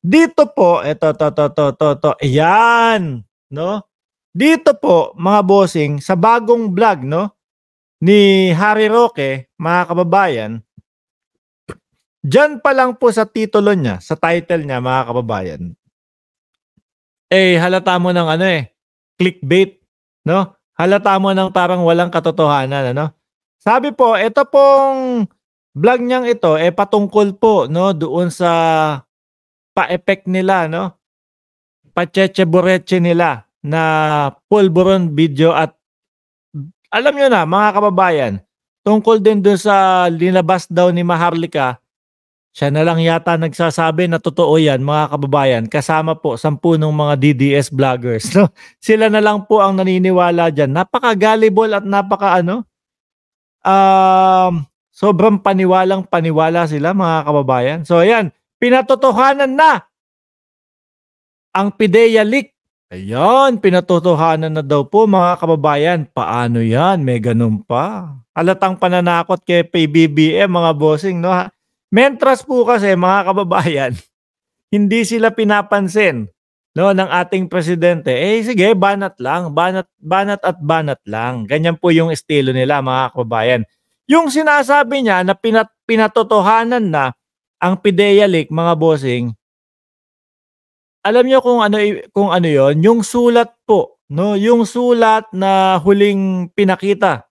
Dito po, eto, ayan, no? Dito po, mga bossing, sa bagong vlog, no, ni Harry Roque, mga kababayan, diyan pa lang po sa titulo niya, sa title niya, mga kababayan, halata mo ng ano clickbait, no? Halata mo ng parang walang katotohanan, ano? Sabi po, ito pong vlog niyang ito, patungkol po, no, doon sa pa-effect nila, no? Pacheche-boreche nila na pulburon video at alam niyo na mga kababayan, tungkol din dun sa linabas daw ni Maharlika, siya na lang yata nagsasabi na totoo yan mga kababayan, kasama po 10 nung mga DDS vloggers, no? Sila na lang po ang naniniwala diyan. Napaka-gullible at sobrang paniwalang-paniwala sila mga kababayan. So ayan, pinatotohanan na ang PIDEA leak. Ayan, pinatotohanan na daw po mga kababayan. Paano yan? May ganun pa. Halatang pananakot kay PBBM mga bossing, no? Mentras po kasi mga kababayan, hindi sila pinapansin, no, ng ating presidente. Sige, banat lang, banat at banat lang. Ganyan po yung estilo nila mga kababayan. Yung sinasabi niya na pinatotohanan na ang PIDEA leak mga bossing, alam niyo kung ano 'yon, yung sulat po, 'no, yung sulat na huling pinakita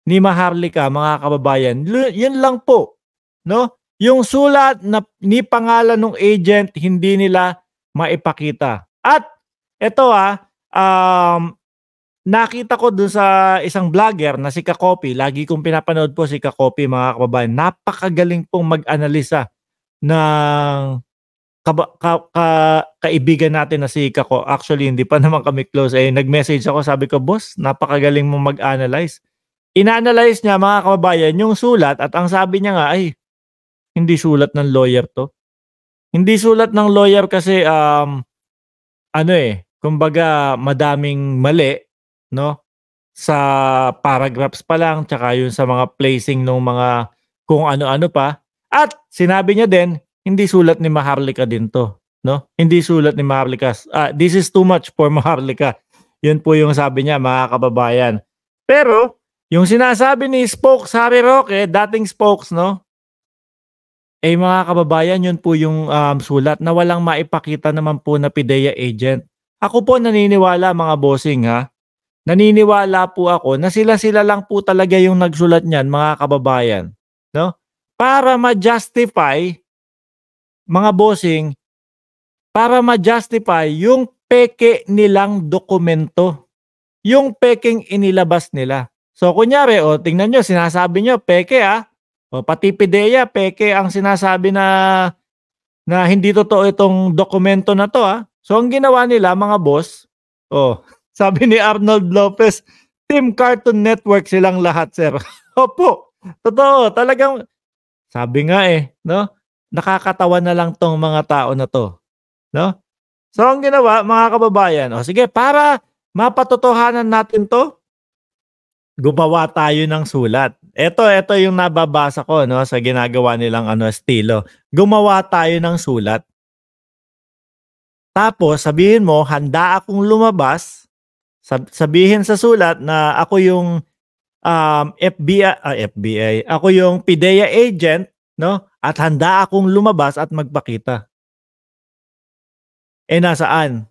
ni Maharlika mga kababayan, 'yun lang po, 'no? Yung sulat na ni pangalan ng agent hindi nila maipakita. At eto, nakita ko dun sa isang vlogger na si Kakopi, lagi kong pinapanood po si Kakopi mga kababayan, napakagaling pong mag-analisa ng kaibigan natin na si Kako. Actually hindi pa naman kami close, nag-message ako sabi ko, "Boss, napakagaling mong mag-analyze." Ina-analyze niya mga kababayan yung sulat at ang sabi niya nga ay hindi sulat ng lawyer 'to. Hindi sulat ng lawyer kasi, kumbaga madaming mali, 'no, sa paragraphs pa lang tsaka yun sa mga placing nung mga kung ano-ano pa. At sinabi niya din, hindi sulat ni Maharlika din 'to, 'no? Hindi sulat ni Maharlika. This is too much for Maharlika. Yun po yung sabi niya mga kababayan. Pero yung sinasabi ni Spokes Harry Roque, dating Spokes, 'no? Mga kababayan, yun po yung, sulat na walang maipakita naman po na PIDEA agent. Ako po naniniwala mga bossing, naniniwala po ako na sila-sila lang po talaga yung nagsulat niyan mga kababayan, 'no? Para ma-justify, mga bossing, para ma-justify yung peke nilang dokumento, yung pekeng inilabas nila. So kunyari, tingnan niyo sinasabi niyo peke, pati PIDEA peke ang sinasabi na hindi totoo itong dokumento na 'to, So ang ginawa nila mga boss, sabi ni Arnold Lopez, Team Cartoon Network silang lahat, sir. Opo, totoo talagang sabi nga, 'no, nakakatawa na lang 'tong mga tao na 'to, 'no? So ang ginawa mga kababayan, sige para mapatotohanan natin 'to, gumawa tayo ng sulat. Ito yung nababasa ko, 'no, sa ginagawa nilang estilo. Gumawa tayo ng sulat. Tapos sabihin mo, handa akong lumabas, sabihin sa sulat na ako yung FBI, ako yung PIDEA agent, 'no, at handa akong lumabas at magpakita. Nasaan?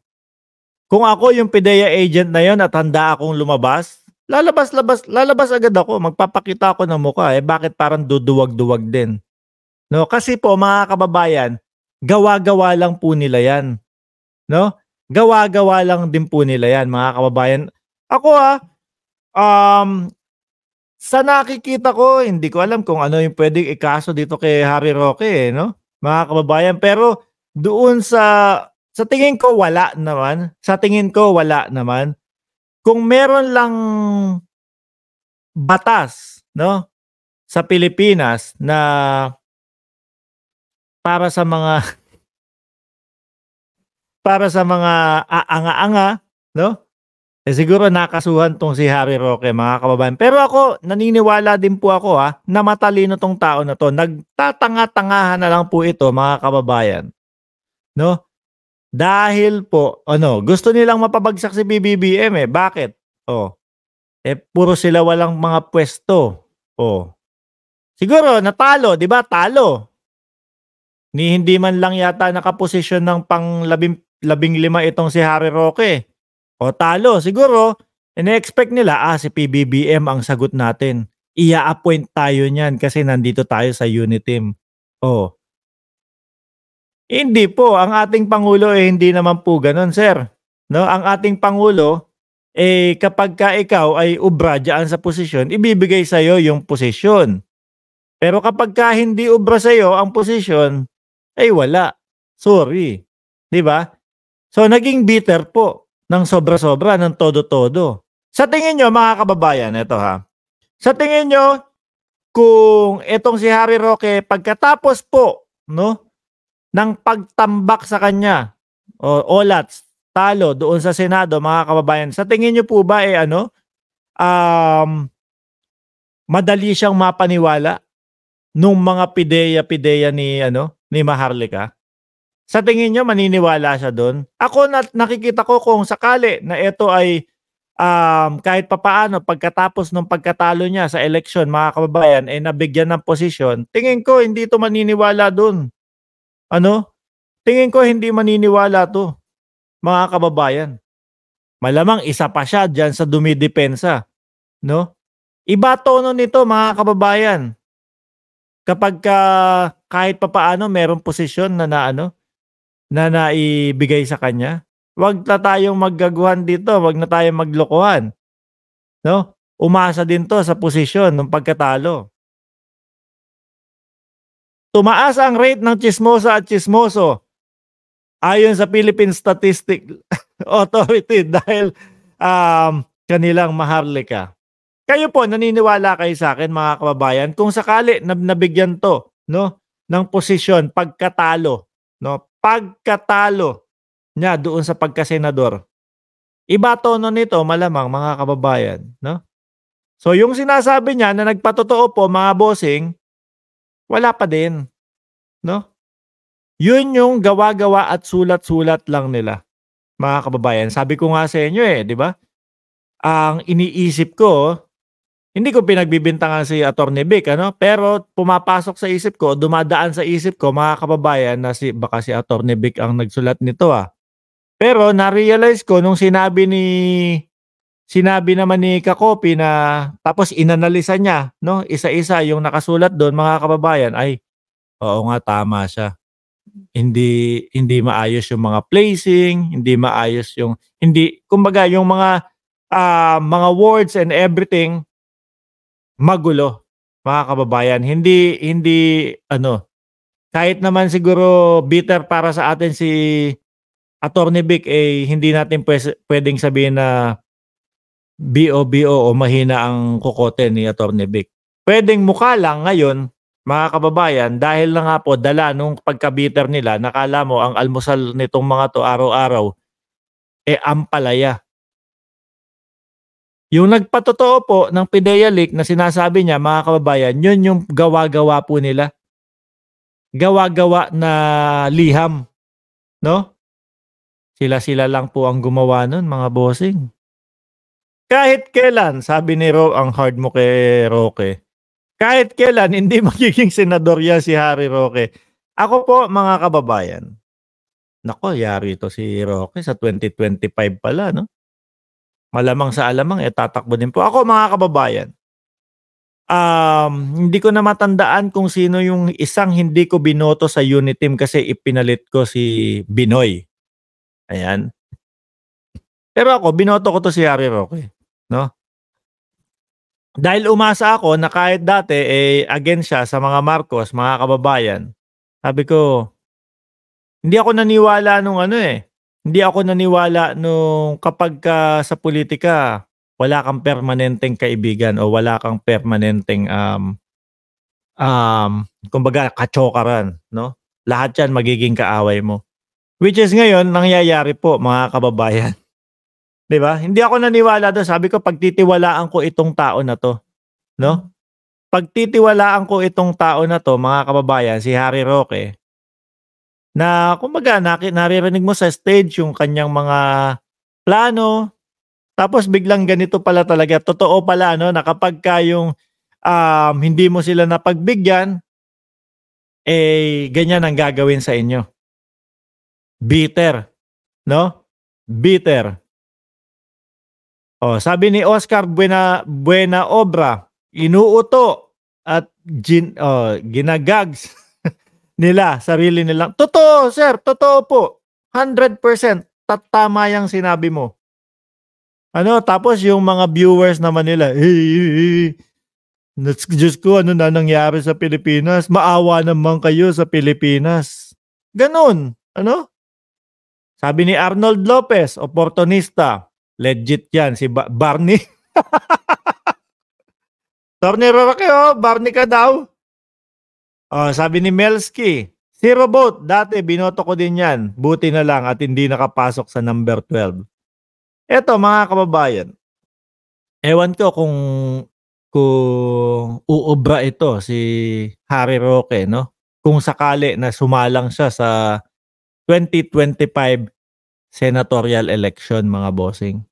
Kung ako yung PIDEA agent na yon at handa akong lumabas, lalabas agad ako, magpapakita ako ng mukha, bakit parang duduwag-duwag din, 'no? Kasi po mga kababayan, gawa-gawa lang po nila 'yan, 'no? Gawa-gawa lang din po nila 'yan mga kababayan. Ako, sa nakikita ko, hindi ko alam kung ano yung puwedeng ikaso dito kay Harry Roque, 'no, mga kababayan. Pero doon sa tingin ko wala naman, Kung meron lang batas, 'no, sa Pilipinas na para sa mga aanga-anga, 'no, siguro nakasuhan 'tong si Harry Roque mga kababayan. Pero ako naniniwala din po ako, na matalino 'tong tao na 'to. Nagtatanga-tangahan na lang po ito mga kababayan. no? Dahil po ano, gusto nilang mapabagsak si PBBM, eh, bakit? Oh, eh, puro sila walang mga puwesto, oh. Siguro natalo, 'di ba, talo. Ni hindi man lang yata nakaposisyon ng labing-lima itong si Harry Roque. O talo, siguro ine-expect nila, si PBBM ang sagot natin. Ia-appoint tayo niyan kasi nandito tayo sa Uniteam. Oh, hindi po, ang ating pangulo, eh, hindi naman po gano'n sir, 'no? Ang ating pangulo, eh, kapagka ikaw ay ubra diyaan sa posisyon, ibibigay sa'yo yung posisyon. Pero kapagka hindi ubra sa'yo ang posisyon, ay wala. Sorry, 'di ba? So naging bitter po ng sobra-sobra, ng todo-todo. Sa tingin niyo mga kababayan, eto ha, sa tingin niyo kung etong si Harry Roque pagkatapos po 'no, ng pagtambak sa kanya o OLATS, talo doon sa Senado mga kababayan, sa tingin niyo po ba, eh, ano, um, madali siyang mapaniwala nung mga pideya-pideya ni ano, ni Maharlika? Sa tingin niyo maniniwala siya dun? Ako nakikita ko kung sakali na ito ay, kahit papaano pagkatapos nung pagkatalo niya sa eleksyon mga kababayan, eh, nabigyan ng posisyon, tingin ko hindi 'to maniniwala dun. Ano, tingin ko hindi maniniwala 'to, mga kababayan. Malamang isa pa siya diyan sa dumidepensa, 'no? Iba tono nito mga kababayan, kapagka kahit papaano merong posisyon na na naibigay sa kanya. 'Wag na tayong maggaguhan dito, 'wag na tayong maglokohan, 'no? Umasa din 'to sa posisyon nung pagkatalo. Tumaas ang rate ng tsismosa at tsismoso ayon sa Philippine Statistic Authority dahil, kanilang Maharlika. Kayo po naniniwala kayo sa'kin mga kababayan kung sakali na nabigyan 'to 'no, ng posisyon pagkatalo 'no, pagkatalo niya doon sa pagkasenador. Iba tono nito malamang mga kababayan 'no. So yung sinasabi niya na nagpatotoo po mga bossing, wala pa din 'no. Yun yung gawa-gawa at sulat-sulat lang nila mga kababayan. Sabi ko nga sa inyo, eh, 'di ba? Ang iniisip ko, hindi ko pinagbibintangan si Attorney Vic ano, pero pumapasok sa isip ko, dumadaan sa isip ko mga kababayan na baka si Attorney Vic ang nagsulat nito, Pero na-realize ko nung sinabi naman ni Kakopi na tapos inanalisa niya 'no, isa-isa yung nakasulat dun mga kababayan, ay oo nga tama siya. Hindi hindi maayos yung mga placing, hindi maayos yung hindi kumbaga yung mga words and everything magulo, mga kababayan. Hindi hindi ano, kahit naman siguro bitter para sa atin si Attorney Vic, eh, hindi natin puwedeng sabihin na BO-BO o mahina ang kokote ni Attorney Vic. Puwedeng mukha lang ngayon, mga kababayan, dahil na nga po dala nung pagka-bitter nila, nakala mo ang almusal nitong mga 'to araw-araw, eh, ampalaya. Yung nagpatotoo po ng PIDEA leak na sinasabi niya mga kababayan, yun yung gawa-gawa po nila. Gawa-gawa na liham, 'no? Sila-sila lang po ang gumawa nun mga bossing. Kahit kailan, sabi ni ang hard mo kay Roque. Kahit kailan hindi magiging senador yan si Harry Roque. Ako po mga kababayan, naku yari 'to si Roque sa 2025 pala 'no? Malamang sa alamang, eh, tatakbo din po. Ako mga kababayan, hindi ko na matandaan kung sino yung isang hindi ko binoto sa Uniteam kasi ipinalit ko si Binoy, ayan. Pero ako binoto ko 'to si Harry Roque, 'no? Dahil umasa ako na kahit dati, eh, against siya sa mga Marcos, mga kababayan, sabi ko, hindi ako naniwala nung ano, eh, hindi ako naniwala nung kapagka sa pulitika wala kang permanenteng kaibigan o wala kang permanenteng, kumbaga ka-chokaran 'no? Lahat 'yan magiging kaaway mo. Which is ngayon nangyayari po mga kababayan, 'di ba? Hindi ako naniwala dun, sabi ko pagtitiwalaan ko itong tao na 'to, 'no? Pagtitiwalaan ko itong tao na 'to mga kababayan, si Harry Roque, na kumbaga naririnig mo sa stage yung kanyang mga plano, tapos biglang ganito pala talaga. Totoo pala 'no, na kapagka yung, hindi mo sila napagbigyan, eh, ganyan ang gagawin sa inyo. Bitter, 'no? Bitter. Oh, sabi ni Oscar Buenaobra, inuuto at ginagags nila sarili nilang totoo sir, totoo po, 100% tama yang sinabi mo. Ano, tapos yung mga viewers naman nila, Diyos ko ano na nangyari sa Pilipinas, maawa naman kayo sa Pilipinas. Gano'n, ano? Sabi ni Arnold Lopez, oportunista, legit 'yan si Barney. Tornero Roque, oh, Barney ka daw. Oh, sabi ni Melski, zero vote, dati binoto ko din 'yan, buti na lang at hindi nakapasok sa number 12. Eto mga kababayan, ewan ko kung uubra ito si Harry Roque 'no, kung sakali na sumalang siya sa 2025 senatorial election mga bossing.